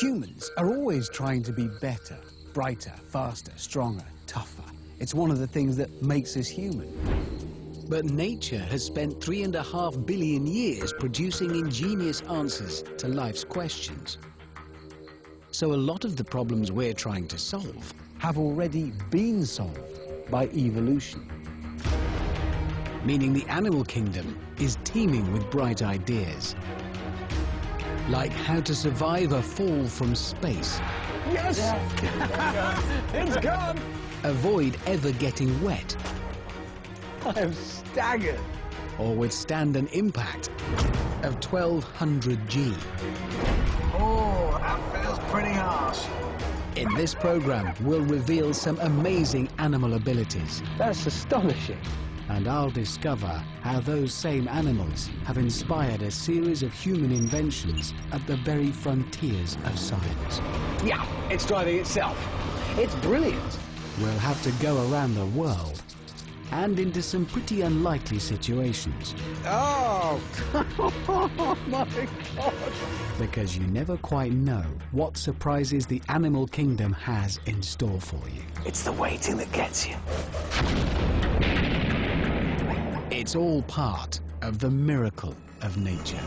Humans are always trying to be better, brighter, faster, stronger, tougher. It's one of the things that makes us human. But nature has spent 3.5 billion years producing ingenious answers to life's questions. So a lot of the problems we're trying to solve have already been solved by evolution. Meaning the animal kingdom is teeming with bright ideas. Like how to survive a fall from space. Yes! It's gone! Avoid ever getting wet. I am staggered. Or withstand an impact of 1200 G. Oh, that feels pretty harsh. In this program, we'll reveal some amazing animal abilities. That's astonishing. And I'll discover how those same animals have inspired a series of human inventions at the very frontiers of science. Yeah, it's driving itself. It's brilliant. We'll have to go around the world and into some pretty unlikely situations. Oh, oh my God. Because you never quite know what surprises the animal kingdom has in store for you. It's the waiting that gets you. It's all part of the miracle of nature.